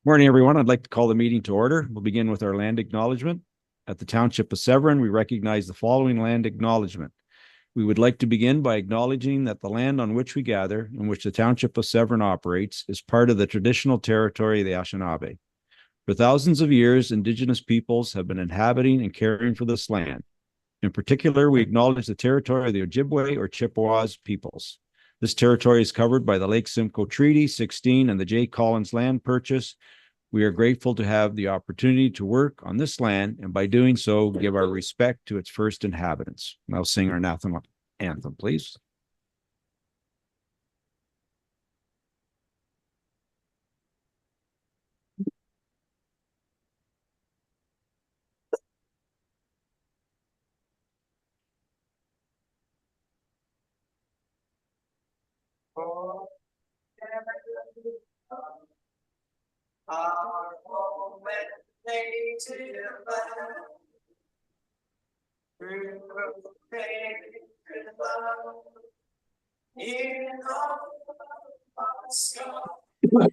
Morning, everyone. I'd like to call the meeting to order. We'll begin with our land acknowledgement. At the Township of Severn, we recognize the following land acknowledgement. We would like to begin by acknowledging that the land on which we gather, in which the Township of Severn operates, is part of the traditional territory of the Anishinaabe. For thousands of years, Indigenous peoples have been inhabiting and caring for this land. In particular, we acknowledge the territory of the Ojibwe or Chippewas peoples. This territory is covered by the Lake Simcoe Treaty 16 and the J. Collins land purchase. We are grateful to have the opportunity to work on this land, and by doing so, give our respect to its first inhabitants. Now sing our anthem, please. Our home and native land, through faith and love, in our sky, with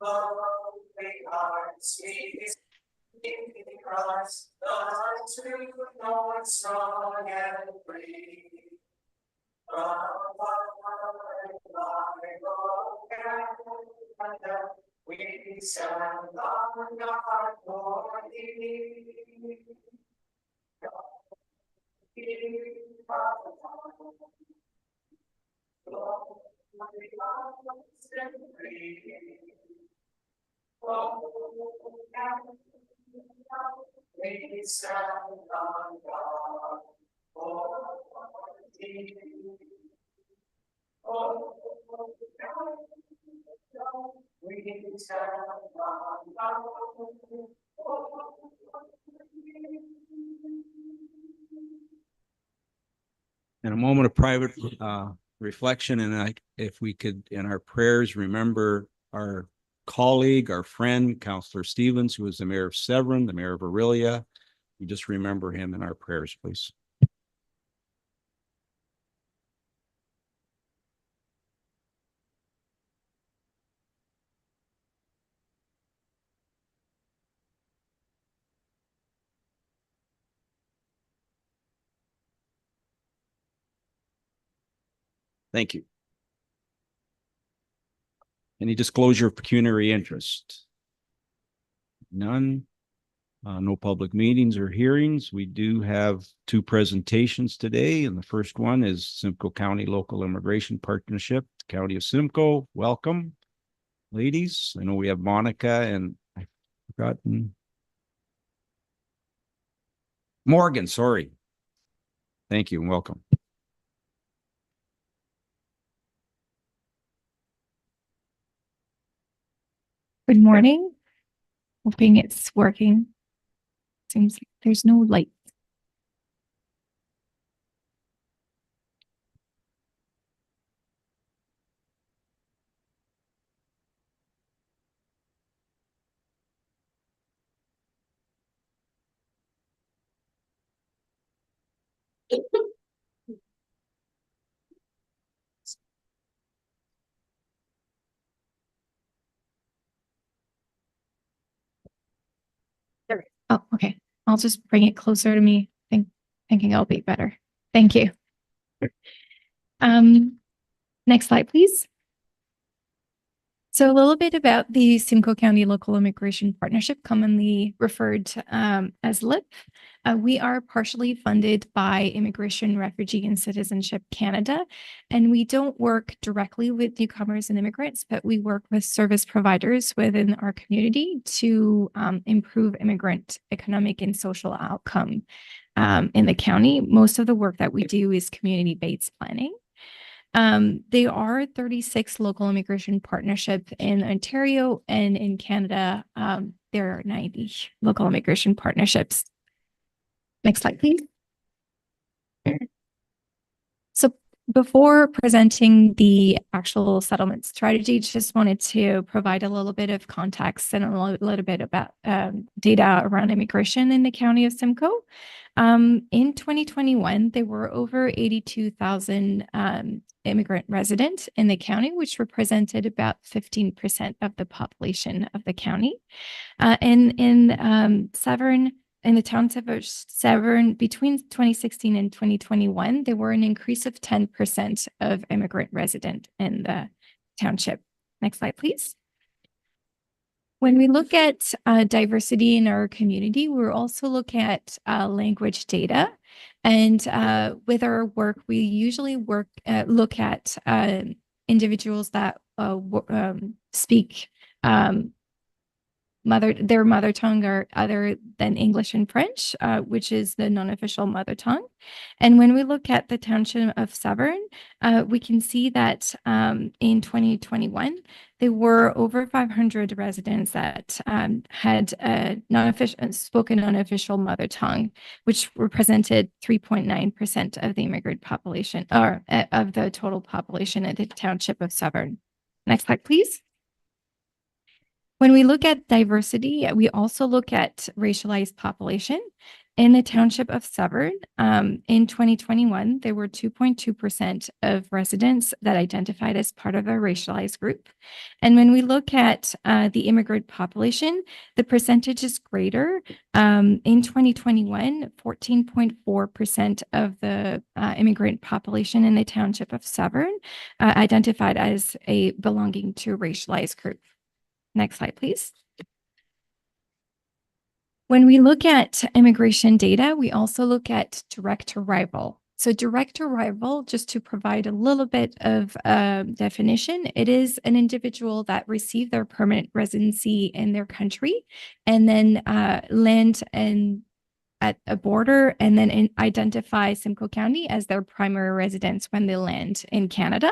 lovely hearts we in Christ, the true Lord, strong and free. We stand on guard for thee. We stand on guard for thee. And a moment of private reflection, and if we could, in our prayers, remember our colleague, our friend, Councillor Stevens, who was the mayor of Severn, the mayor of Aurelia. We just remember him in our prayers, please. Thank you. Any disclosure of pecuniary interest? None. No public meetings or hearings. We do have two presentations today, and the first one is Simcoe County Local Immigration Partnership, County of Simcoe. Welcome, ladies. I know we have Monica and I've forgotten Morgan. Sorry. Thank you and welcome. Good morning. Hoping it's working. Seems like there's no light. Oh, okay. I'll just bring it closer to me. Thinking it'll be better. Thank you. Next slide, please. So a little bit about the Simcoe County Local Immigration Partnership, commonly referred to as LIP. We are partially funded by Immigration, Refugee, and Citizenship Canada, and we don't work directly with newcomers and immigrants, but we work with service providers within our community to improve immigrant economic and social outcome in the county. Most of the work that we do is community-based planning. There are 36 local immigration partnerships in Ontario, and in Canada, there are 90 local immigration partnerships. Next slide, please. So Before presenting the actual settlement strategy, just wanted to provide a little bit of context and a little bit about data around immigration in the county of Simcoe. In 2021, there were over 82,000 immigrant residents in the county, which represented about 15% of the population of the county. In Severn, in the township of Severn, between 2016 and 2021, there were an increase of 10% of immigrant resident in the township. Next slide, please. When we look at diversity in our community, we're also looking at language data. And with our work, we usually look at individuals that speak their mother tongue or other than English and French, which is the non-official mother tongue. And when we look at the township of Severn, we can see that in 2021, there were over 500 residents that had spoken non-official mother tongue, which represented 3.9% of the immigrant population or of the total population at the township of Severn. Next slide, please. When we look at diversity, we also look at racialized population. In the township of Severn, in 2021, there were 2.2% of residents that identified as part of a racialized group. And when we look at the immigrant population, the percentage is greater. In 2021, 14.4% of the immigrant population in the township of Severn identified as belonging to a racialized group. Next slide, please. When we look at immigration data, we also look at direct arrival. So direct arrival, just to provide a little bit of definition, it is an individual that received their permanent residency in their country and then land at a border and then identify Simcoe County as their primary residence when they land in Canada.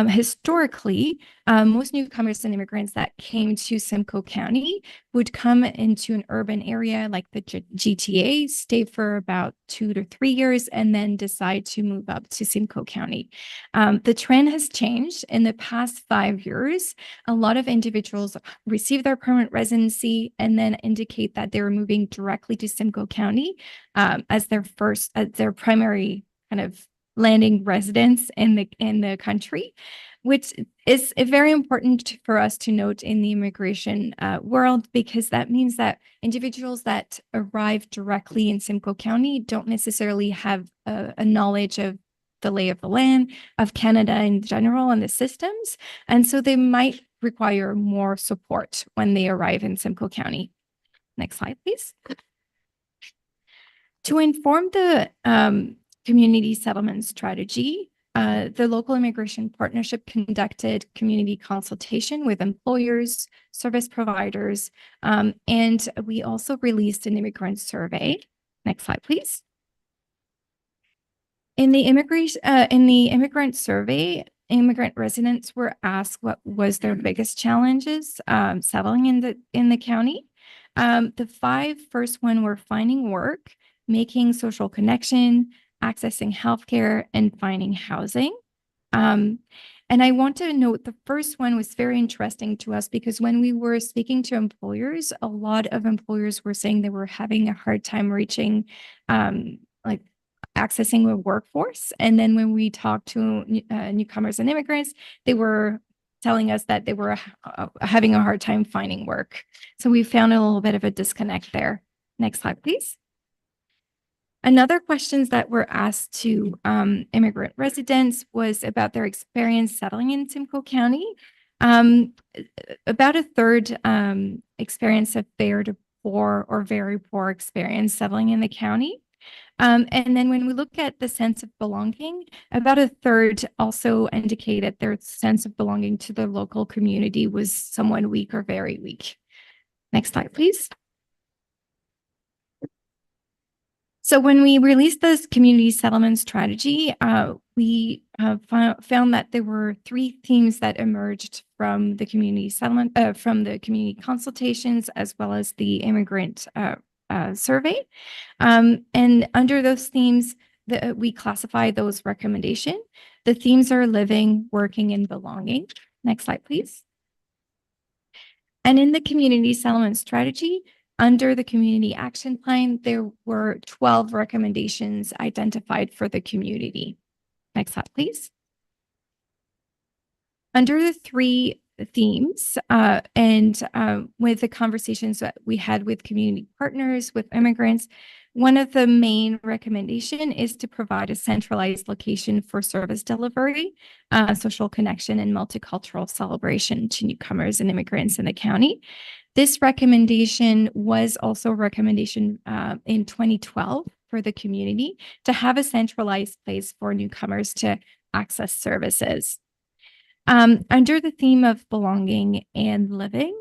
Historically, most newcomers and immigrants that came to Simcoe County would come into an urban area like the GTA, stay for about 2 to 3 years, and then decide to move up to Simcoe County. The trend has changed. In the past 5 years, a lot of individuals receive their permanent residency and then indicate that they're moving directly to Simcoe County as their primary kind of landing residents in the country, which is very important for us to note in the immigration world, because that means that individuals that arrive directly in Simcoe County don't necessarily have a knowledge of the lay of the land, of Canada in general and the systems. And so they might require more support when they arrive in Simcoe County. Next slide, please. To inform the community settlement strategy, the local immigration partnership conducted community consultation with employers, service providers, and we also released an immigrant survey. Next slide, please. In the immigrant survey, immigrant residents were asked what was their biggest challenges settling in the county. The 5 first one were finding work, making social connection, accessing healthcare, and finding housing. And I want to note the first one was very interesting to us because when we were speaking to employers, a lot of employers were saying they were having a hard time reaching, like accessing the workforce. And then when we talked to newcomers and immigrants, they were telling us that they were having a hard time finding work. So we found a little bit of a disconnect there. Next slide, please. Another questions that were asked to immigrant residents was about their experience settling in Simcoe County. About a third experience a fair to poor or very poor experience settling in the county. And then when we look at the sense of belonging, about a third also indicated their sense of belonging to the local community was somewhat weak or very weak. Next slide, please. So when we released this community settlement strategy, we found that there were 3 themes that emerged from the community settlement, from the community consultations, as well as the immigrant survey. And under those themes, we classify those recommendations. The themes are living, working, and belonging. Next slide, please. And in the community settlement strategy, under the community action plan, there were 12 recommendations identified for the community. Next slide, please. Under the three themes with the conversations that we had with community partners, with immigrants, one of the main recommendation is to provide a centralized location for service delivery, social connection, and multicultural celebration to newcomers and immigrants in the county. This recommendation was also a recommendation in 2012 for the community to have a centralized place for newcomers to access services. Under the theme of belonging and living,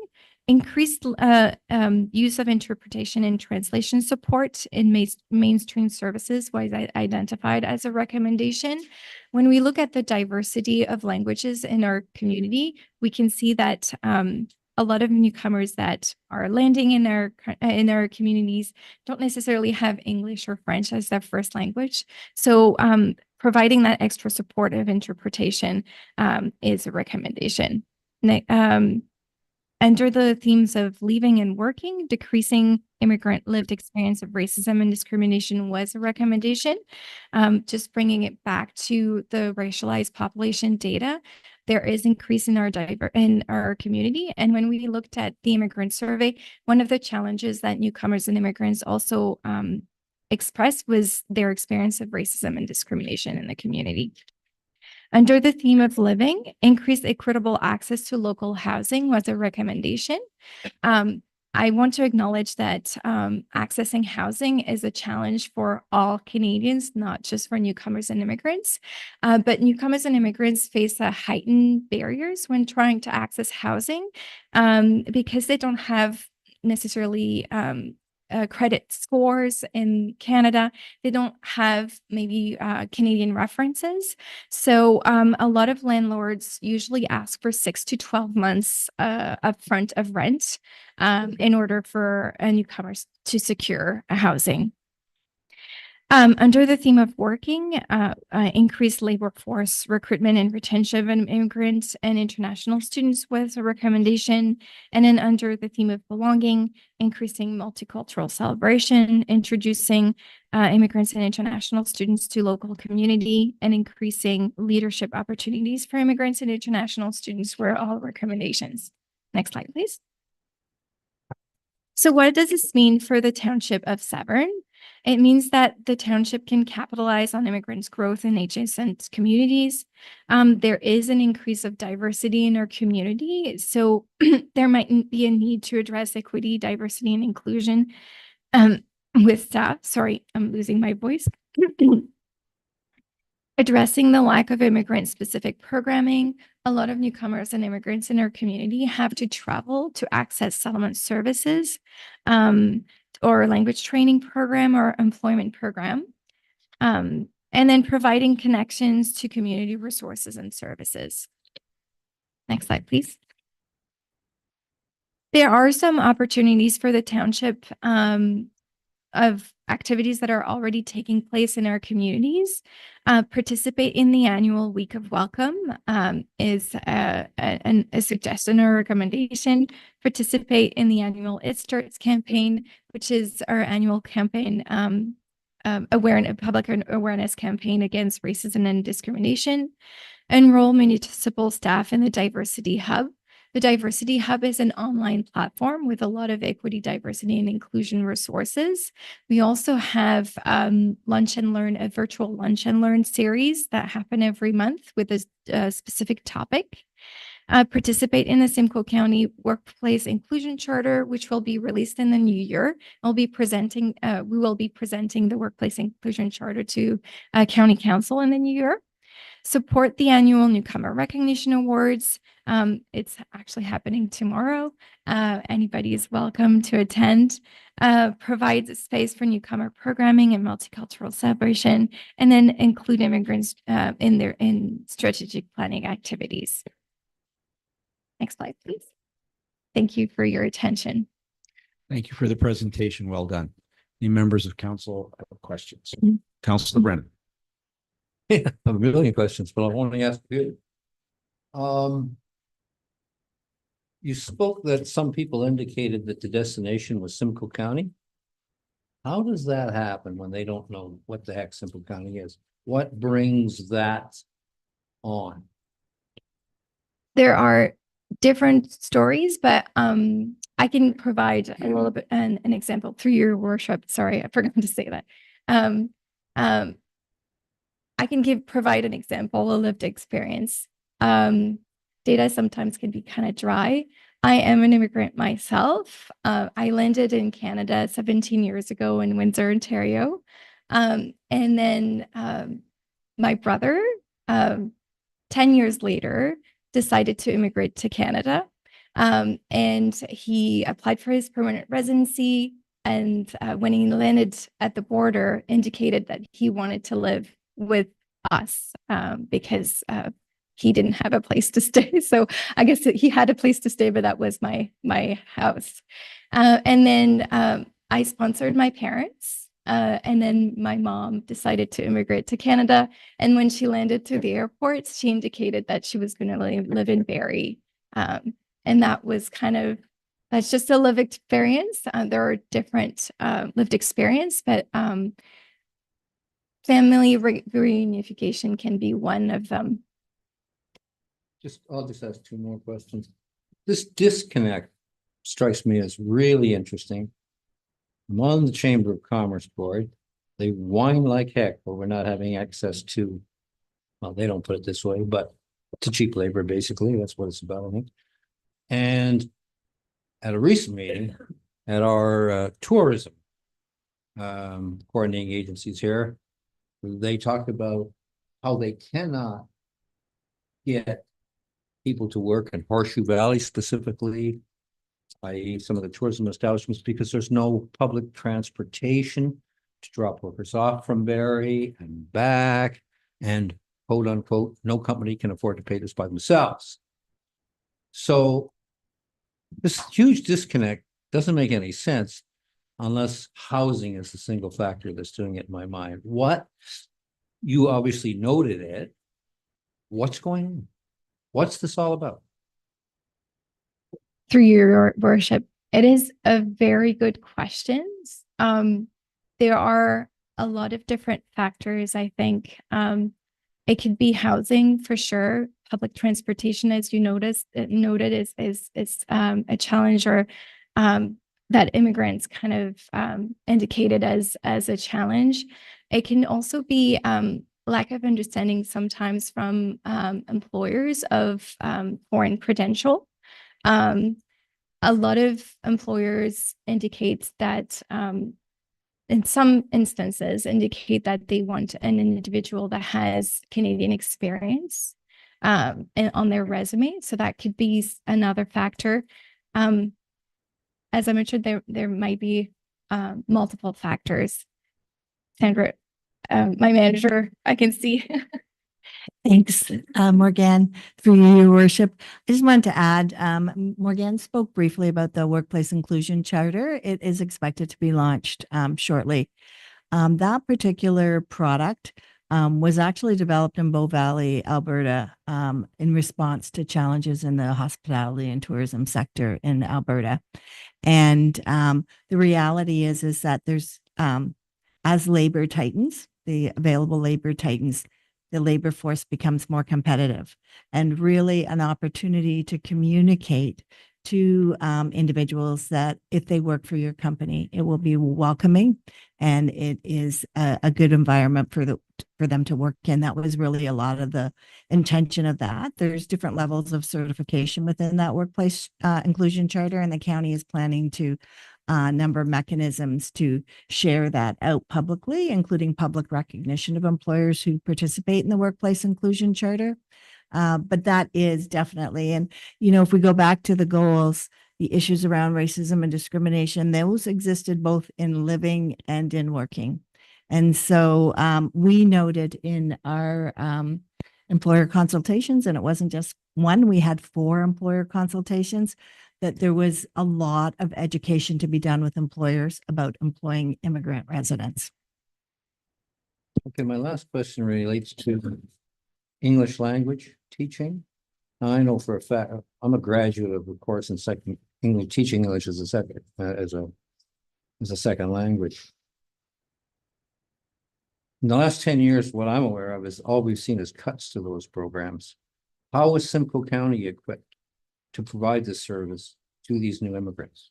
increased use of interpretation and translation support in mainstream services was identified as a recommendation. When we look at the diversity of languages in our community, we can see that a lot of newcomers that are landing in our communities don't necessarily have English or French as their first language. So providing that extra support of interpretation is a recommendation. Under the themes of leaving and working, decreasing immigrant lived experience of racism and discrimination was a recommendation. Just bringing it back to the racialized population data, there is increase in our community. And when we looked at the immigrant survey, one of the challenges that newcomers and immigrants also expressed was their experience of racism and discrimination in the community. Under the theme of living, increased equitable access to local housing was a recommendation. I want to acknowledge that accessing housing is a challenge for all Canadians, not just for newcomers and immigrants. But newcomers and immigrants face heightened barriers when trying to access housing because they don't have necessarily credit scores in Canada. They don't have maybe Canadian references. So a lot of landlords usually ask for 6 to 12 months upfront of rent in order for newcomers to secure a housing. Under the theme of working, increased labor force recruitment and retention of immigrants and international students was a recommendation. And then under the theme of belonging, increasing multicultural celebration, introducing immigrants and international students to local community, and increasing leadership opportunities for immigrants and international students were all recommendations. Next slide, please. So what does this mean for the township of Severn? It means that the township can capitalize on immigrants' growth in adjacent communities. There is an increase of diversity in our community, so there might be a need to address equity, diversity, and inclusion with staff. Sorry, I'm losing my voice. Addressing the lack of immigrant-specific programming. A lot of newcomers and immigrants in our community have to travel to access settlement services or language training program or employment program. And then providing connections to community resources and services. Next slide, please. There are some opportunities for the township of activities that are already taking place in our communities. Participate in the annual Week of Welcome is a suggestion or recommendation. Participate in the annual It Starts campaign, which is our annual campaign, public awareness campaign against racism and discrimination. Enroll municipal staff in the Diversity Hub. The Diversity Hub is an online platform with a lot of equity, diversity, and inclusion resources. We also have Lunch and Learn, a virtual Lunch and Learn series that happen every month with a specific topic. Participate in the Simcoe County Workplace Inclusion Charter, which will be released in the new year. We will be presenting the Workplace Inclusion Charter to County Council in the new year. Support the annual Newcomer Recognition Awards. It's actually happening tomorrow. Anybody is welcome to attend. Provides a space for newcomer programming and multicultural celebration, and then include immigrants in strategic planning activities. Next slide, please. Thank you for your attention. Thank you for the presentation. Well done. Any members of council have questions? Councilor Brennan. I have a million questions, but I want to ask you. You spoke that some people indicated that the destination was Simcoe County. How does that happen when they don't know what the heck Simcoe County is? What brings that on? There are different stories, but I can provide a little bit an example through your worship. Sorry, I forgot to say that. Um, um, I can provide an example, a lived experience. Data sometimes can be kind of dry. I am an immigrant myself. I landed in Canada 17 years ago in Windsor, Ontario. And then my brother, 10 years later, decided to immigrate to Canada. And he applied for his permanent residency. And when he landed at the border, indicated that he wanted to live with us because he didn't have a place to stay. So I guess he had a place to stay, but that was my house. And then I sponsored my parents. And then my mom decided to immigrate to Canada. And when she landed through the airport, she indicated that she was going to live in Barrie. And that was that's just a lived experience. There are different lived experience, but family reunification can be one of them. I'll just ask two more questions. This disconnect strikes me as really interesting. I'm on the Chamber of Commerce board. They whine like heck over not having access to, well, they don't put it this way, but to cheap labor, basically. That's what it's about, I think. And at a recent meeting at our tourism coordinating agencies here, they talked about how they cannot get people to work in Horseshoe Valley specifically, i.e. some of the tourism establishments, because there's no public transportation to drop workers off from Barrie and back, and quote unquote, no company can afford to pay this by themselves. So this huge disconnect doesn't make any sense unless housing is the single factor that's doing it in my mind. You obviously noted it. What's going on? What's this all about? Through your worship, it is a very good question. There are a lot of different factors, I think. It could be housing for sure. Public transportation, as you noted, is a challenge, or that immigrants kind of indicated as a challenge. It can also be lack of understanding sometimes from employers of foreign credential. A lot of employers indicate that in some instances indicate that they want an individual that has Canadian experience on their resume. So that could be another factor. As I mentioned, there might be multiple factors. Sandra, my manager, I can see. Thanks, Morgan, through your worship. I just wanted to add, Morgan spoke briefly about the Workplace Inclusion Charter. It is expected to be launched shortly. That particular product was actually developed in Bow Valley, Alberta, in response to challenges in the hospitality and tourism sector in Alberta. And the reality is that there's, as labor tightens, the available labor tightens, the labor force becomes more competitive, and really an opportunity to communicate to individuals that if they work for your company, it will be welcoming and it is a good environment for them to work in. That was really a lot of the intention of that. There's different levels of certification within that workplace inclusion charter, and the county is planning to number of mechanisms to share that out publicly, including public recognition of employers who participate in the Workplace Inclusion Charter. But that is definitely, and if we go back to the goals, the issues around racism and discrimination, those existed both in living and in working. And so we noted in our employer consultations, and it wasn't just one, we had 4 employer consultations, that there was a lot of education to be done with employers about employing immigrant residents. Okay, my last question relates to English language teaching. Now, I know for a fact, I'm a graduate of a course in second English, teaching English as a second, as a second language. In the last 10 years, what I'm aware of is all we've seen is cuts to those programs. How is Simcoe County equipped to provide this service to these new immigrants?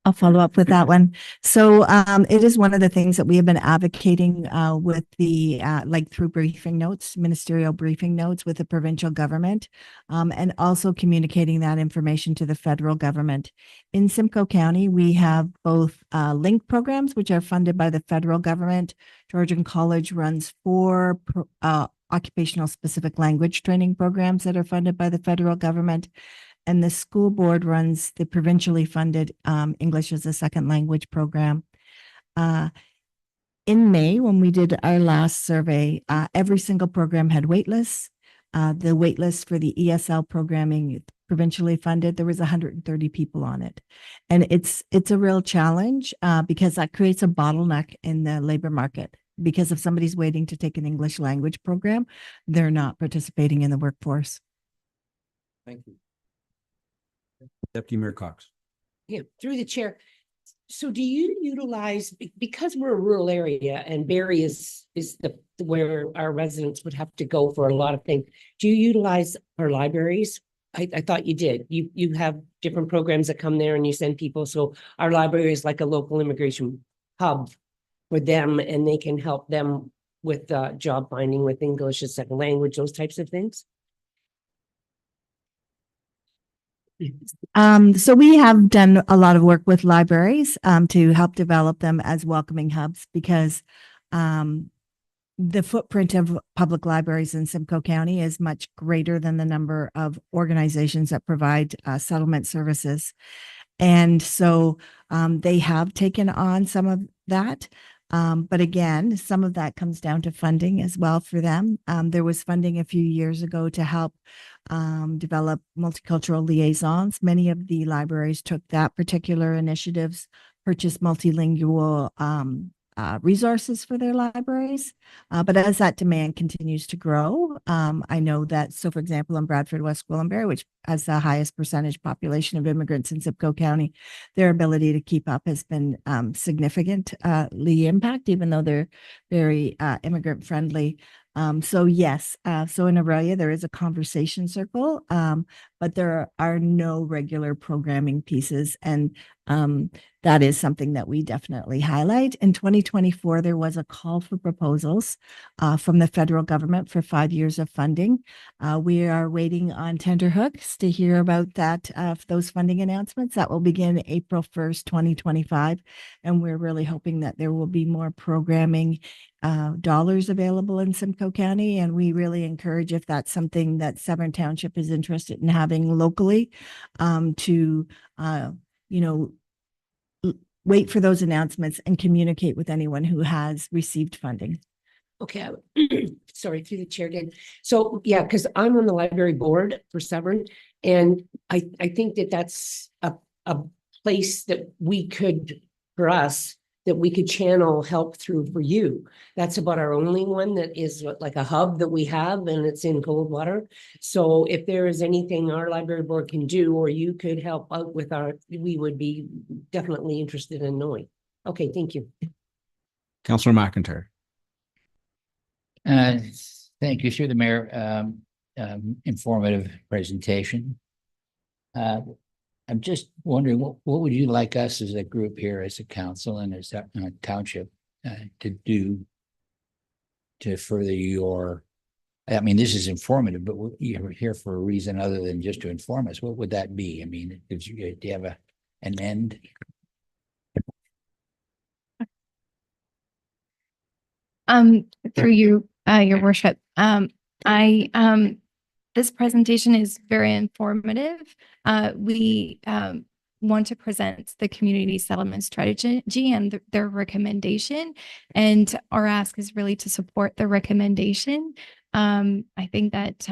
I'll follow up with that one. So it is one of the things that we have been advocating with the like through briefing notes, ministerial briefing notes with the provincial government, and also communicating that information to the federal government. In Simcoe County, we have both LINK programs, which are funded by the federal government. Georgian College runs 4 occupational specific language training programs that are funded by the federal government. And the school board runs the provincially funded English as a second language program. In May, when we did our last survey, every single program had waitlists. The waitlist for the ESL programming provincially funded, there was 130 people on it. And it's a real challenge because that creates a bottleneck in the labor market. Because if somebody's waiting to take an English language program, they're not participating in the workforce. Thank you. Deputy Mayor Cox. Yeah, through the chair. So do you utilize, because we're a rural area and Barrie is where our residents would have to go for a lot of things, do you utilize our libraries? I thought you did. You have different programs that come there and you send people. So our library is like a local immigration hub for them, and they can help them with job finding with English as second language, those types of things. So we have done a lot of work with libraries to help develop them as welcoming hubs because the footprint of public libraries in Simcoe County is much greater than the number of organizations that provide settlement services. And so they have taken on some of that. But again, some of that comes down to funding as well for them. There was funding a few years ago to help develop multicultural liaisons. Many of the libraries took that particular initiatives, purchased multilingual resources for their libraries. But as that demand continues to grow, I know that, so for example, in Bradford, West Gwillimbury, which has the highest percentage population of immigrants in Simcoe County, their ability to keep up has been significantly impacted, even though they're very immigrant friendly. So yes, so in Aurelia, there is a conversation circle, but there are no regular programming pieces. And that is something that we definitely highlight. In 2024, there was a call for proposals from the federal government for 5 years of funding. We are waiting on tenterhooks to hear about that, those funding announcements. That will begin April 1st, 2025. And we're really hoping that there will be more programming dollars available in Simcoe County. And we really encourage, if that's something that Severn Township is interested in having locally, to, wait for those announcements and communicate with anyone who has received funding. Okay, sorry, through the chair again. So yeah, because I'm on the library board for Severn, and I think that that's a place that we could, for us, that we could channel help through for you. That's about our only one that is like a hub that we have, and it's in Coldwater. So if there is anything our library board can do, or you could help out with we would be definitely interested in knowing. Okay, thank you. Councillor McIntyre. Thank you, through the mayor. Informative presentation. I'm just wondering, what would you like us as a group here, as a council and as a township, to do to further your, I mean, this is informative, but you're here for a reason other than just to inform us. What would that be? I mean, do you have an end? Through you, your worship, this presentation is very informative. We want to present the community settlement strategy and their recommendation, and our ask is really to support the recommendation. I think that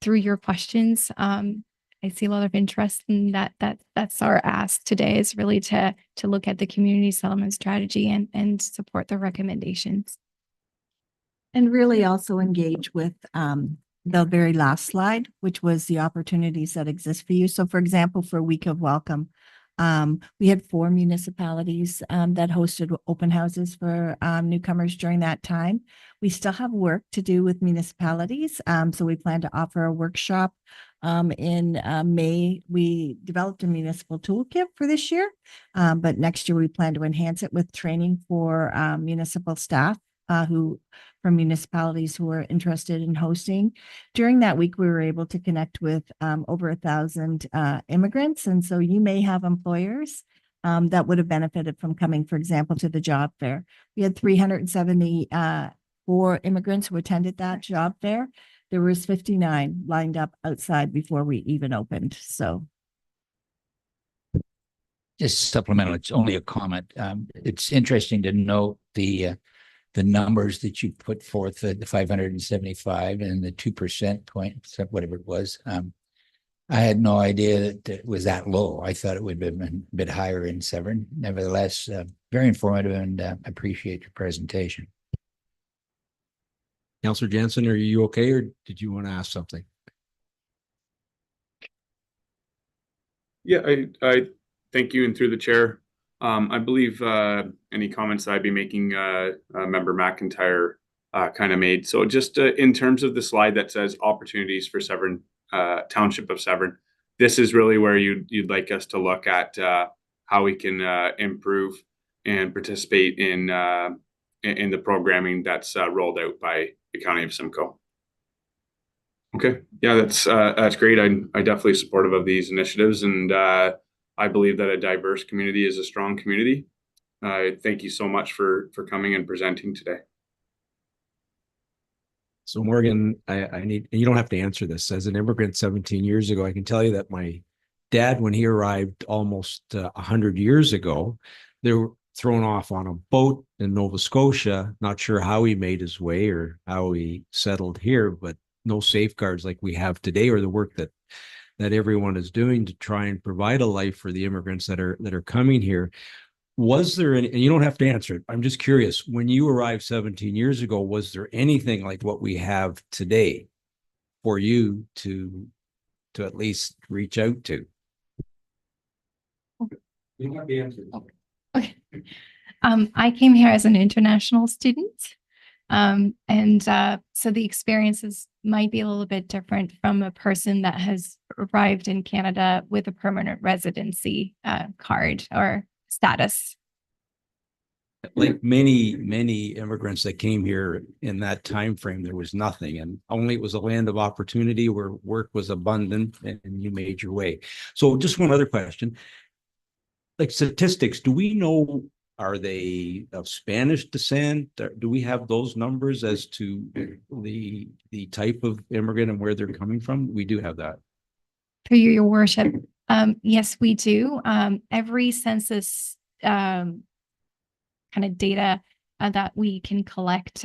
through your questions, I see a lot of interest in that. That's our ask today, is really to look at the community settlement strategy and support the recommendations. And really also engage with the very last slide, which was the opportunities that exist for you. So for example, for Week of Welcome, we had 4 municipalities that hosted open houses for newcomers during that time. We still have work to do with municipalities. So we plan to offer a workshop in May. We developed a municipal toolkit for this year, but next year we plan to enhance it with training for municipal staff from municipalities who are interested in hosting. During that week, we were able to connect with over 1,000 immigrants. And so you may have employers that would have benefited from coming, for example, to the job fair. We had 374 immigrants who attended that job fair. There was 59 lined up outside before we even opened. So Just supplemental, it's only a comment. It's interesting to note the numbers that you put forth, the 575 and the 2% point, whatever it was. I had no idea that it was that low. I thought it would have been a bit higher in Severn. Nevertheless, very informative, and appreciate your presentation. Councillor Jansen, are you okay, or did you want to ask something? Yeah, I thank you, and through the chair, I believe any comments that I'd be making, Member McIntyre kind of made. So just in terms of the slide that says opportunities for Severn, Township of Severn, this is really where you'd like us to look at how we can improve and participate in the programming that's rolled out by the County of Simcoe. Okay, yeah, that's great. I'm definitely supportive of these initiatives, and I believe that a diverse community is a strong community. Thank you so much for coming and presenting today. So Morgan, I need, and you don't have to answer this. As an immigrant 17 years ago, I can tell you that my dad, when he arrived almost 100 years ago, they were thrown off on a boat in Nova Scotia. Not sure how he made his way or how he settled here, but no safeguards like we have today, or the work that everyone is doing to try and provide a life for the immigrants that are coming here. Was there any, and you don't have to answer it, I'm just curious, when you arrived 17 years ago, was there anything like what we have today for you to at least reach out to? You don't have to answer. Okay. I came here as an international student. So the experiences might be a little bit different from a person that has arrived in Canada with a permanent residency card or status. Like many immigrants that came here in that time frame, there was nothing, and only it was a land of opportunity where work was abundant, and you made your way. So just one other question, like statistics, do we know, are they of Spanish descent? Do we have those numbers as to the type of immigrant and where they're coming from? We do have that. Through your worship, yes, we do. Every census kind of data that we can collect,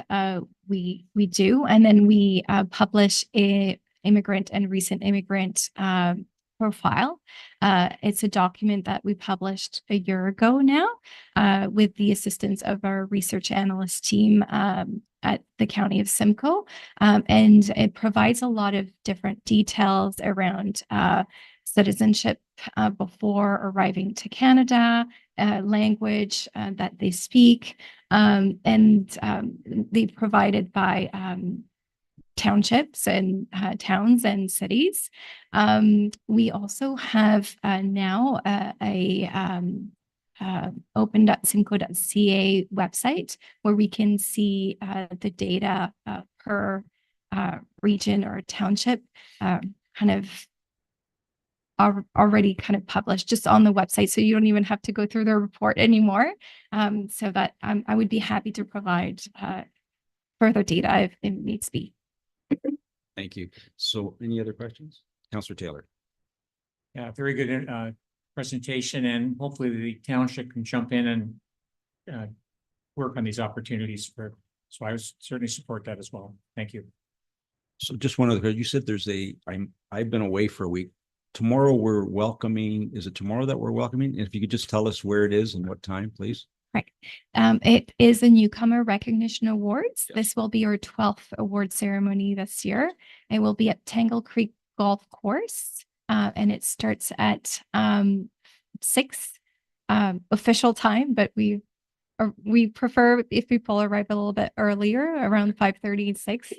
we do, and then we publish a immigrant and recent immigrant profile. It's a document that we published a year ago now, with the assistance of our research analyst team at the County of Simcoe. And it provides a lot of different details around citizenship before arriving to Canada, language that they speak, and they provided by townships and towns and cities. We also have now open.simcoe.ca website where we can see the data per region or township kind of already kind of published just on the website, so you don't even have to go through the report anymore. So that I would be happy to provide further data if it needs to be. Thank you. So any other questions? Councillor Taylor. Yeah, very good presentation, and hopefully the township can jump in and work on these opportunities so I would certainly support that as well. Thank you. So just one other, you said there's I've been away for a week. tomorrow we're welcoming, is it tomorrow that we're welcoming? If you could just tell us where it is and what time, please. It is a Newcomer Recognition Awards. This will be our 12th award ceremony this year. It will be at Tangle Creek Golf Course, and it starts at 6 official time, but we prefer if people arrive a little bit earlier, around 5:30, 6.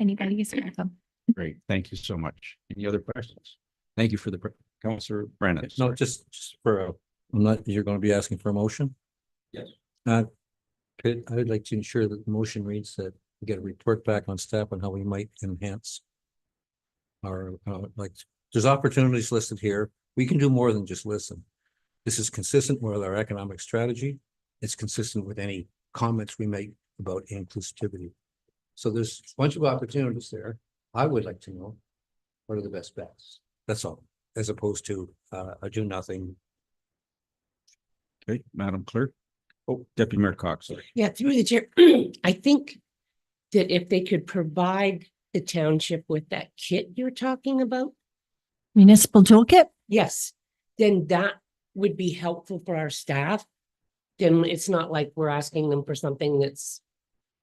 Anybody is welcome. Great. Thank you so much. Any other questions? Thank you for the, Councillor Brandon. No, just for, I'm not, you're going to be asking for a motion? Yes. I would like to ensure that the motion reads that we get a report back on staff on how we might enhance our, like, there's opportunities listed here. We can do more than just listen. This is consistent with our economic strategy. It's consistent with any comments we make about inclusivity. So there's a bunch of opportunities there. I would like to know what are the best bets. That's all, as opposed to a do nothing. Okay, Madam Clerk. Oh, Deputy Mayor Cox, sorry. Yeah, through the chair, I think that if they could provide the township with that kit you're talking about, Municipal toolkit? yes, then that would be helpful for our staff. Then it's not like we're asking them for something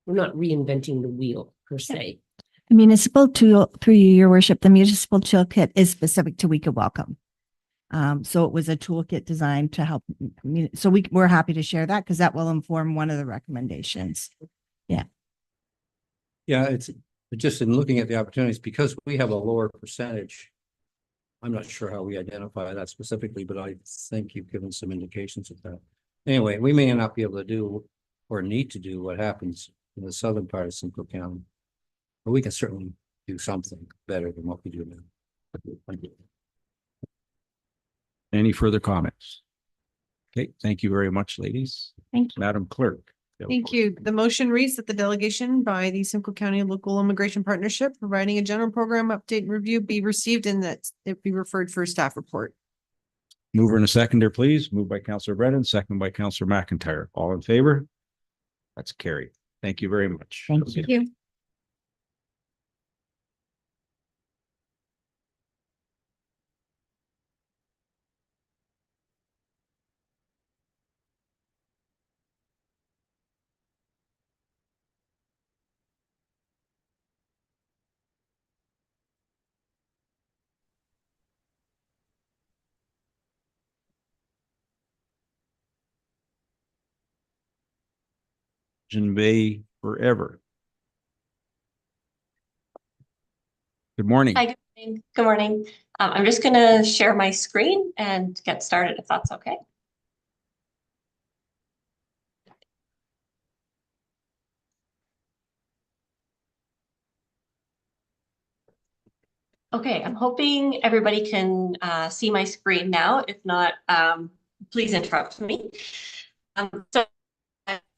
we're not reinventing the wheel per se. The municipal tool, through you, your worship, the municipal toolkit is specific to Week of Welcome. So it was a toolkit designed to help. So we're happy to share that because that will inform one of the recommendations. Yeah, it's just in looking at the opportunities, because we have a lower percentage. I'm not sure how we identify that specifically, but I think you've given some indications of that. Anyway, we may not be able to do or need to do what happens in the southern part of Simcoe County. But we can certainly do something better than what we do now. Thank you. Any further comments? Okay, thank you very much, ladies. Thank you. Madam Clerk. Thank you. The motion reads that the delegation by the Simcoe County Local Immigration Partnership providing a general program update and review be received and that it be referred for a staff report. Mover and a seconder, please. Moved by Councillor Brennan, second by Councillor McIntyre. All in favor? That's carried. Thank you very much. Thank Thank you. Georgian Bay forever. Good morning. Hi, good morning. Good morning. I'm just going to share my screen and get started if that's okay. Okay, I'm hoping everybody can see my screen now. If not, please interrupt me.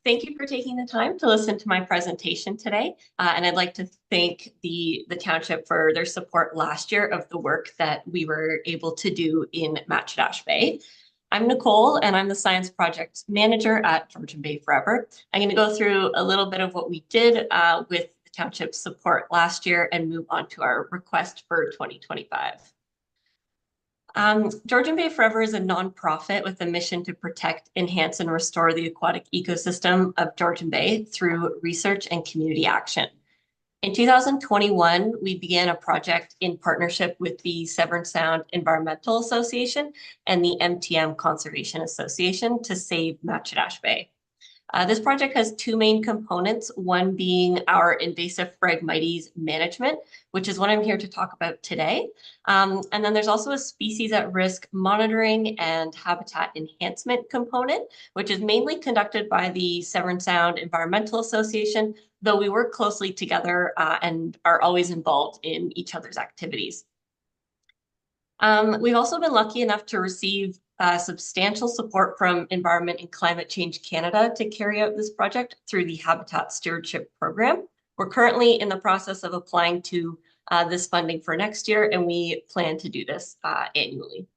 Thank you for taking the time to listen to my presentation today. And I'd like to thank the township for their support last year of the work that we were able to do in Matchedash Bay. I'm Nicole, and I'm the Science Project Manager at Georgian Bay Forever. I'm going to go through a little bit of what we did with the township's support last year and move on to our request for 2025. Georgian Bay Forever is a nonprofit with a mission to protect, enhance, and restore the aquatic ecosystem of Georgian Bay through research and community action. In 2021, we began a project in partnership with the Severn Sound Environmental Association and the MTM Conservation Association to save Matchedash Bay. This project has two main components, one being our invasive Phragmites management, which is what I'm here to talk about today. And then there's also a species at risk monitoring and habitat enhancement component, which is mainly conducted by the Severn Sound Environmental Association, though we work closely together and are always involved in each other's activities. We've also been lucky enough to receive substantial support from Environment and Climate Change Canada to carry out this project through the Habitat Stewardship Program. We're currently in the process of applying to this funding for next year, and we plan to do this annually.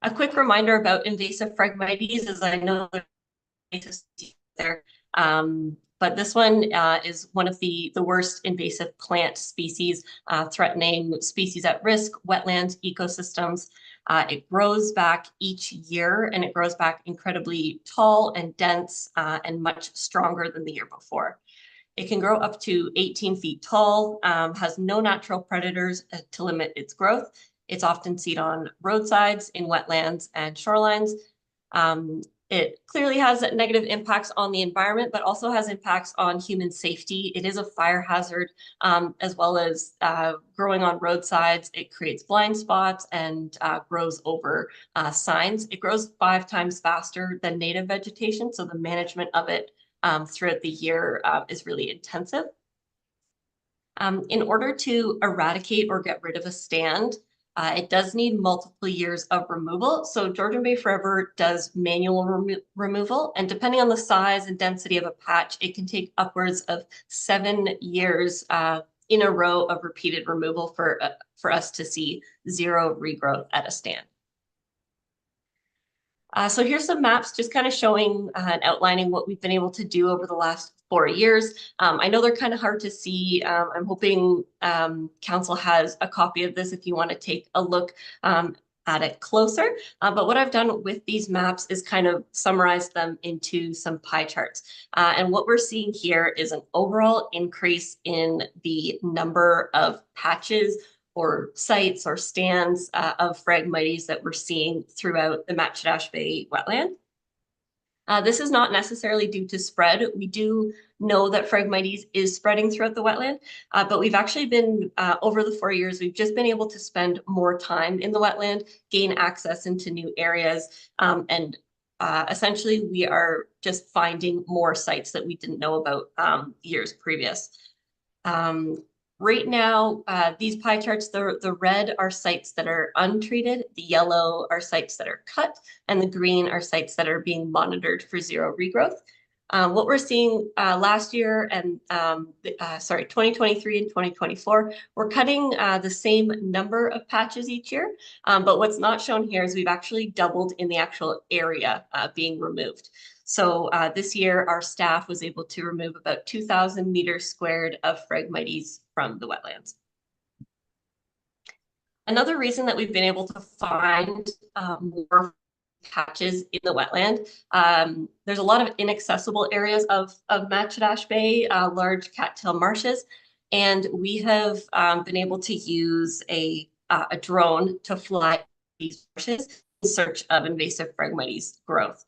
A quick reminder about invasive Phragmites, as I know there But this one is one of the worst invasive plant species, threatening species at risk, wetland ecosystems. It grows back each year, and it grows back incredibly tall and dense and much stronger than the year before. It can grow up to 18 feet tall, has no natural predators to limit its growth. It's often seen on roadsides, in wetlands and shorelines. It clearly has negative impacts on the environment, but also has impacts on human safety. It is a fire hazard, as well as growing on roadsides. It creates blind spots and grows over signs. It grows 5 times faster than native vegetation, so the management of it throughout the year is really intensive. In order to eradicate or get rid of a stand, it does need multiple years of removal. So Georgian Bay Forever does manual removal, and depending on the size and density of a patch, it can take upwards of 7 years in a row of repeated removal for us to see 0 regrowth at a stand. So here's some maps just kind of showing and outlining what we've been able to do over the last 4 years. I know they're kind of hard to see. I'm hoping council has a copy of this if you want to take a look at it closer. But what I've done with these maps is kind of summarize them into some pie charts. And what we're seeing here is an overall increase in the number of patches or sites or stands of Phragmites that we're seeing throughout the Matchedash Bay wetland. This is not necessarily due to spread. We do know that Phragmites is spreading throughout the wetland, but we've actually been, over the 4 years, we've just been able to spend more time in the wetland, gain access into new areas, and essentially we are just finding more sites that we didn't know about years previous. Right now, these pie charts, the red are sites that are untreated, the yellow are sites that are cut, and the green are sites that are being monitored for 0 regrowth. What we're seeing last year and 2023 and 2024, we're cutting the same number of patches each year, but what's not shown here is we've actually doubled in the actual area being removed. So this year, our staff was able to remove about 2,000 meters squared of Phragmites from the wetlands. Another reason that we've been able to find more patches in the wetland, there's a lot of inaccessible areas of Matchedash Bay, large cattail marshes, and we have been able to use a drone to fly these marshes in search of invasive Phragmites growth.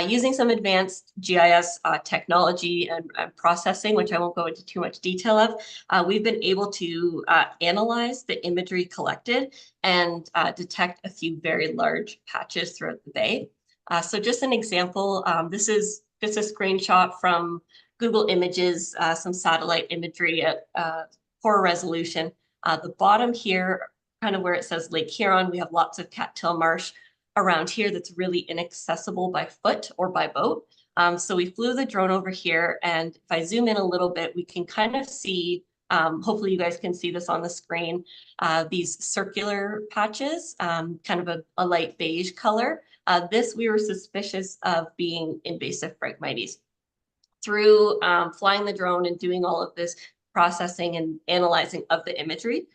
Using some advanced GIS technology and processing, which I won't go into too much detail of, we've been able to analyze the imagery collected and detect a few very large patches throughout the bay. So just an example, this is just a screenshot from Google Images, some satellite imagery at poor resolution. The bottom here, kind of where it says Lake Huron, we have lots of cattail marsh around here that's really inaccessible by foot or by boat. So we flew the drone over here, and if I zoom in a little bit, we can kind of see, hopefully you guys can see this on the screen, these circular patches, kind of a light beige color. This we were suspicious of being invasive Phragmites. Through flying the drone and doing all of this processing and analyzing of the imagery,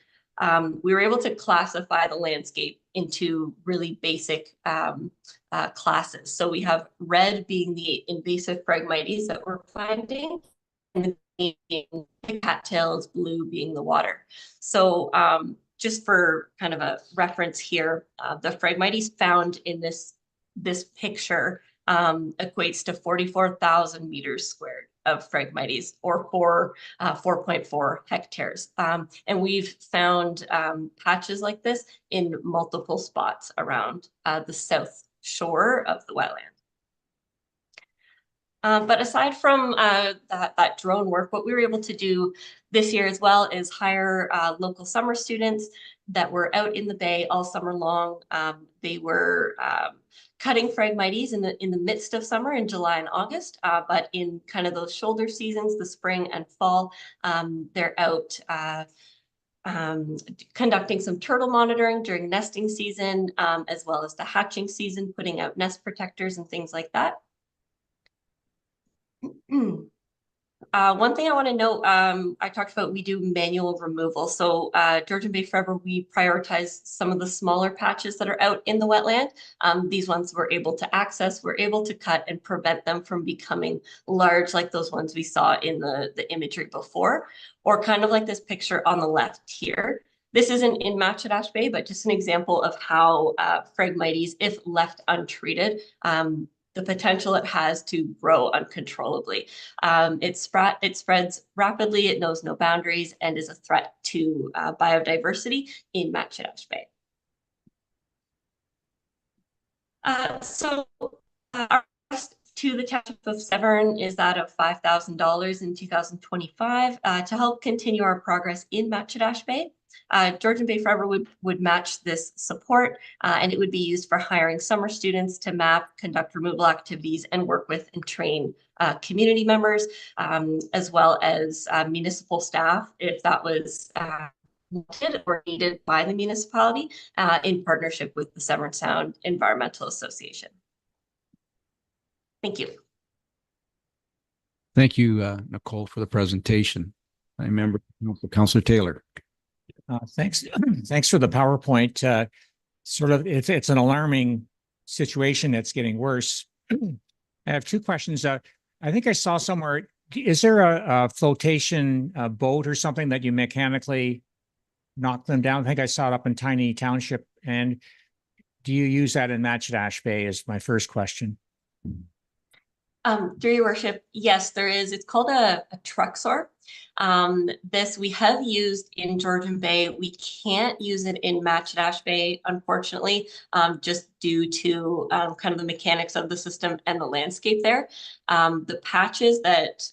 we were able to classify the landscape into really basic classes. So we have red being the invasive Phragmites that we're finding, and being the cattails, blue being the water. So just for kind of a reference here, the Phragmites found in this picture equates to 44,000 meters squared of Phragmites, or 4.4 hectares. And we've found patches like this in multiple spots around the south shore of the wetland. But aside from that drone work, what we were able to do this year as well is hire local summer students that were out in the bay all summer long. They were cutting Phragmites in the midst of summer in July and August, but in kind of those shoulder seasons, the spring and fall, they're out conducting some turtle monitoring during nesting season, as well as the hatching season, putting out nest protectors and things like that. One thing I want to note, I talked about we do manual removal. So Georgian Bay Forever, we prioritize some of the smaller patches that are out in the wetland. These ones we're able to access, we're able to cut and prevent them from becoming large like those ones we saw in the imagery before, or kind of like this picture on the left here. This isn't in Matchedash Bay, but just an example of how Phragmites, if left untreated, the potential it has to grow uncontrollably. It spreads rapidly, it knows no boundaries, and is a threat to biodiversity in Matchedash Bay. Our request to the Township of Severn is that of $5,000 in 2025 to help continue our progress in Matchedash Bay. Georgian Bay Forever would match this support, and it would be used for hiring summer students to map, conduct removal activities, and work with and train community members, as well as municipal staff, if that was wanted or needed by the municipality, in partnership with the Severn Sound Environmental Association. Thank you. Thank you, Nicole, for the presentation. I remember Councillor Taylor. Thanks. Thanks for the PowerPoint. Sort of, it's an alarming situation that's getting worse. I have two questions. I think I saw somewhere, is there a flotation boat or something that you mechanically knock them down? I think I saw it up in Tiny Township. And do you use that in Matchedash Bay is my first question. Through your worship, yes, there is. It's called a truxor. This we have used in Georgian Bay. We can't use it in Matchedash Bay, unfortunately, just due to kind of the mechanics of the system and the landscape there. The patches that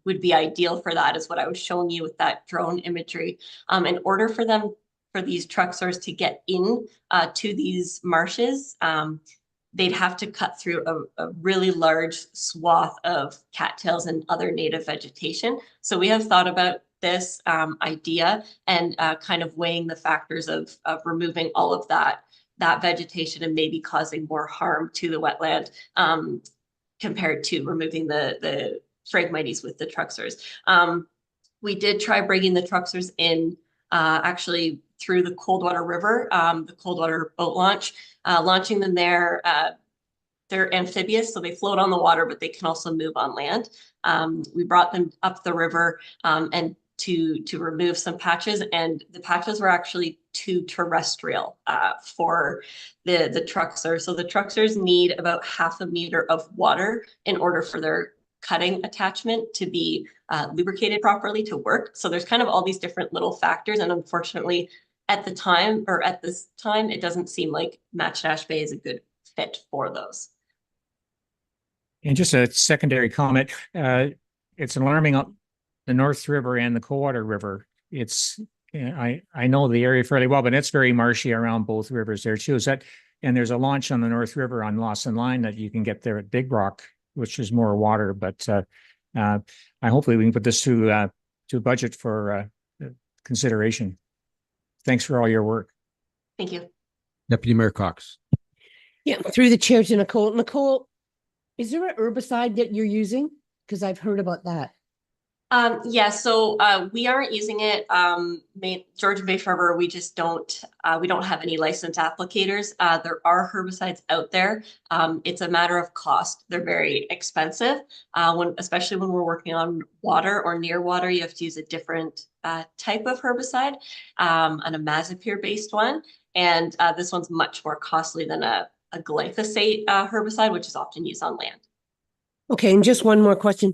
would be ideal for that is what I was showing you with that drone imagery. In order for these truxors to get in to these marshes, they'd have to cut through a really large swath of cattails and other native vegetation. So we have thought about this idea and kind of weighing the factors of removing all of that vegetation and maybe causing more harm to the wetland compared to removing the Phragmites with the truxors. We did try bringing the truxors in actually through the Coldwater River, the Coldwater boat launch, launching them there. They're amphibious, so they float on the water, but they can also move on land. We brought them up the river and to remove some patches, and the patches were actually too terrestrial for the truxors. So the truxors need about 0.5 meter of water in order for their cutting attachment to be lubricated properly to work. So there's kind of all these different little factors, and unfortunately, at this time, it doesn't seem like Matchedash Bay is a good fit for those. And just a secondary comment, it's alarming up the North River and the Coldwater River. It's, I know the area fairly well, but it's very marshy around both rivers there too. And there's a launch on the North River on Lawson Line that you can get there at Big Rock, which is more water. But hopefully we can put this to budget for consideration. Thanks for all your work. Thank you. Deputy Mayor Cox. Yeah, through the chair to Nicole. Nicole, is there an herbicide that you're using? Because I've heard about that. Yeah, so we aren't using it. Georgian Bay Forever, we just don't have any licensed applicators. There are herbicides out there. It's a matter of cost. They're very expensive. Especially when we're working on water or near water, you have to use a different type of herbicide, an imazapyr-based one. And this one's much more costly than a glyphosate herbicide, which is often used on land. Okay, and just one more question.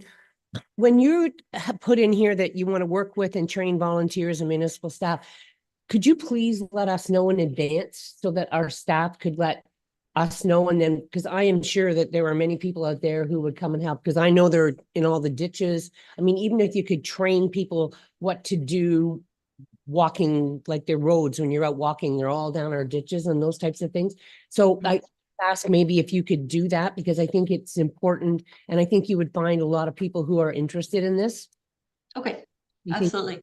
When you put in here that you want to work with and train volunteers and municipal staff, could you please let us know in advance so that our staff could let us know? And then, because I am sure that there are many people out there who would come and help, because I know they're in all the ditches. I mean, even if you could train people what to do walking, like their roads, when you're out walking, they're all down our ditches and those types of things. So I ask maybe if you could do that, because I think it's important, and I think you would find a lot of people who are interested in this. Okay, absolutely.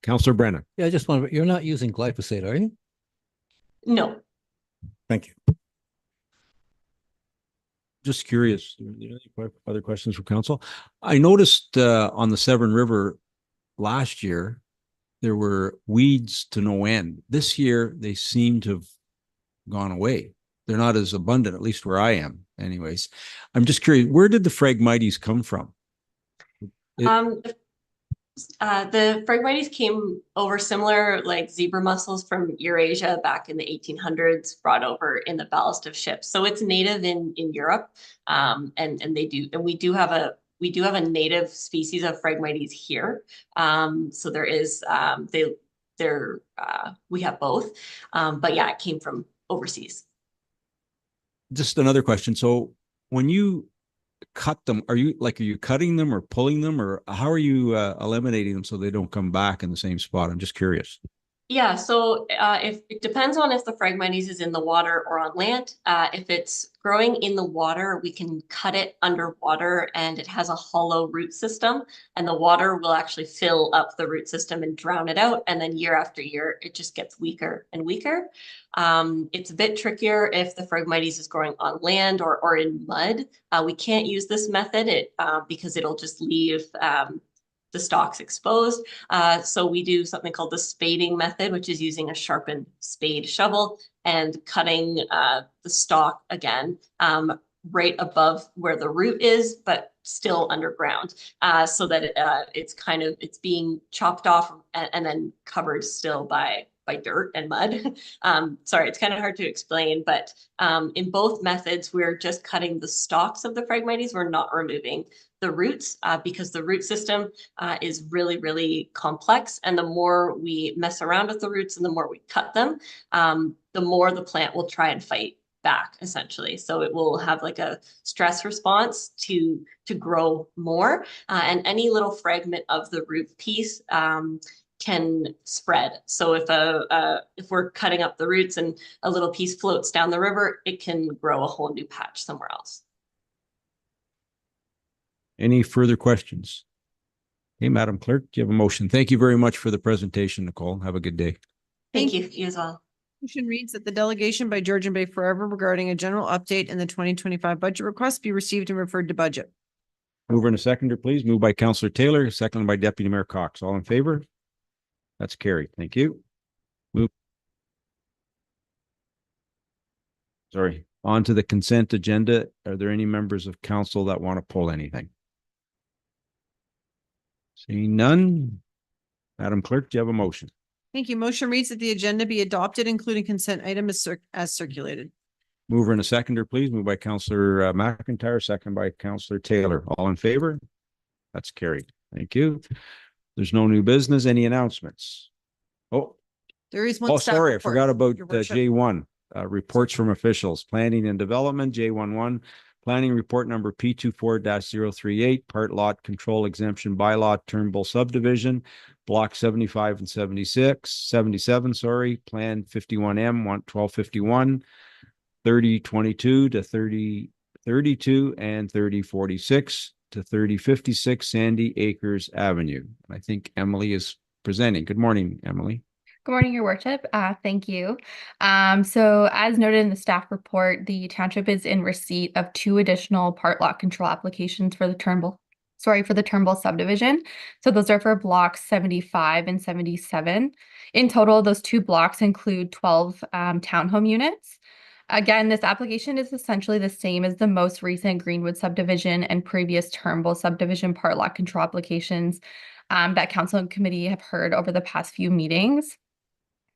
Councillor Brennan. Yeah, I just want to, you're not using glyphosate, are you? No. Thank you. just curious, are there any other questions from council? I noticed on the Severn River last year, there were weeds to no end. This year, they seem to have gone away. They're not as abundant, at least where I am anyways. I'm just curious, where did the Phragmites come from? The Phragmites came over similar like zebra mussels from Eurasia back in the 1800s, brought over in the ballast of ships. So it's native in Europe, and we do have a native species of Phragmites here. So there is we have both, but yeah, it came from overseas. Just another question. So when you cut them, are you cutting them or pulling them, or how are you eliminating them so they don't come back in the same spot? I'm just curious. Yeah, so if it depends on if the Phragmites is in the water or on land. If it's growing in the water, we can cut it underwater, and it has a hollow root system, and the water will actually fill up the root system and drown it out. And then year after year, it just gets weaker and weaker. It's a bit trickier if the Phragmites is growing on land or in mud. We can't use this method because it'll just leave the stalks exposed. So we do something called the spading method, which is using a sharpened spade shovel and cutting the stalk again right above where the root is, but still underground, so that it's being chopped off and then covered still by dirt and mud. Sorry, it's kind of hard to explain, but in both methods, we're just cutting the stalks of the Phragmites. We're not removing the roots because the root system is really, really complex. And the more we mess around with the roots and the more we cut them, the more the plant will try and fight back, essentially. So it will have like a stress response to grow more. And any little fragment of the root piece can spread. So if we're cutting up the roots and a little piece floats down the river, it can grow a whole new patch somewhere else. Any further questions? Hey, Madam Clerk, do you have a motion? Thank you very much for the presentation, Nicole. Have a good day. Thank you. You as well. Motion reads that the delegation by Georgian Bay Forever regarding a general update in the 2025 budget request be received and referred to budget. Mover and a seconder, please. Moved by Councillor Taylor, seconded by Deputy Mayor Cox. All in favor? That's carried. Thank you. Sorry. On to the consent agenda. Are there any members of council that want to pull anything? Seeing none. Madam Clerk, do you have a motion? Thank you. Motion reads that the agenda be adopted, including consent item as circulated. Mover and a seconder, please. Moved by Councillor McIntyre, seconded by Councillor Taylor. All in favor? That's carried. Thank you. There's no new business. Any announcements? Oh, There is one. Staff sorry. I report, forgot about Your Worship. J1. Reports from officials, planning and development, J11, planning report number P24-038, part lot control exemption bylaw, Turnbull subdivision, block 75 and 77, plan 51M, 1251, 3022 to 3032 and 3046 to 3056 Sandy Acres Avenue. I think Emily is presenting. Good morning, Emily. Good morning, Your Worship. Thank you. So as noted in the staff report, the township is in receipt of 2 additional part lot control applications for the Turnbull subdivision. So those are for blocks 75 and 77. In total, those 2 blocks include 12 townhome units. Again, this application is essentially the same as the most recent Greenwood subdivision and previous Turnbull subdivision part lot control applications that council and committee have heard over the past few meetings.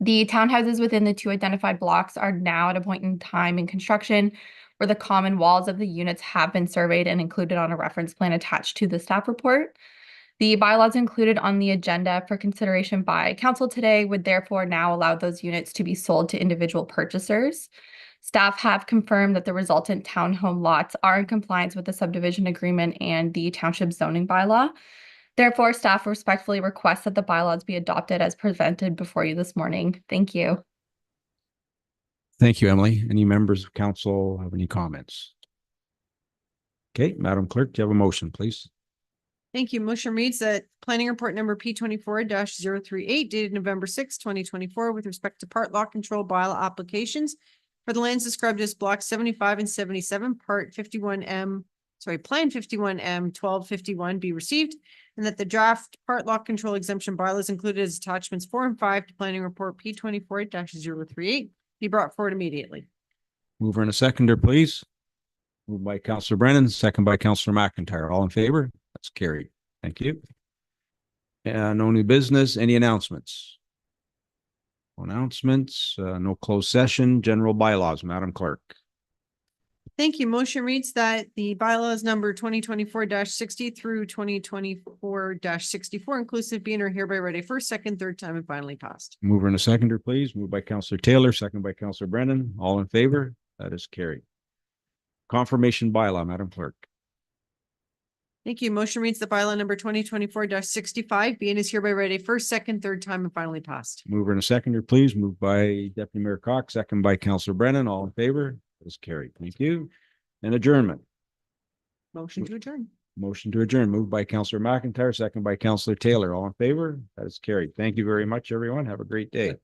The townhouses within the 2 identified blocks are now at a point in time in construction where the common walls of the units have been surveyed and included on a reference plan attached to the staff report. The bylaws included on the agenda for consideration by council today would therefore now allow those units to be sold to individual purchasers. Staff have confirmed that the resultant townhome lots are in compliance with the subdivision agreement and the township zoning bylaw. Therefore, staff respectfully request that the bylaws be adopted as presented before you this morning. Thank you. Thank you, Emily. Any members of council have any comments? Okay, Madam Clerk, do you have a motion, please? Thank you. Motion reads that planning report number P24-038 dated November 6, 2024 with respect to part lot control bylaw applications for the lands described as block 75 and 77, part 51M, plan 51M 1251 be received, and that the draft part lot control exemption bylaws included as attachments 4 and 5 to planning report P24-038 be brought forward immediately. Mover and a seconder, please. Moved by Councillor Brennan, second by Councillor McIntyre. All in favor? That's carried. Thank you. And no new business. Any announcements? No announcements, no closed session, general bylaws, Madam Clerk. Thank you. Motion reads that the bylaws number 2024-60 through 2024-64 inclusive being are hereby read a first, second, third time and finally passed. Mover and a seconder, please. Moved by Councillor Taylor, second by Councillor Brennan. All in favor? That is carried. Confirmation bylaw, Madam Clerk. Thank you. Motion reads the bylaw number 2024-65 being is hereby read a first, second, third time and finally passed. Mover and a seconder, please. Moved by Deputy Mayor Cox, second by Councillor Brennan. All in favor? That is carried. Thank you. And adjournment. Motion to adjourn. Motion to adjourn, moved by Councillor McIntyre, second by Councillor Taylor. All in favor? That is carried. Thank you very much, everyone. Have a great day.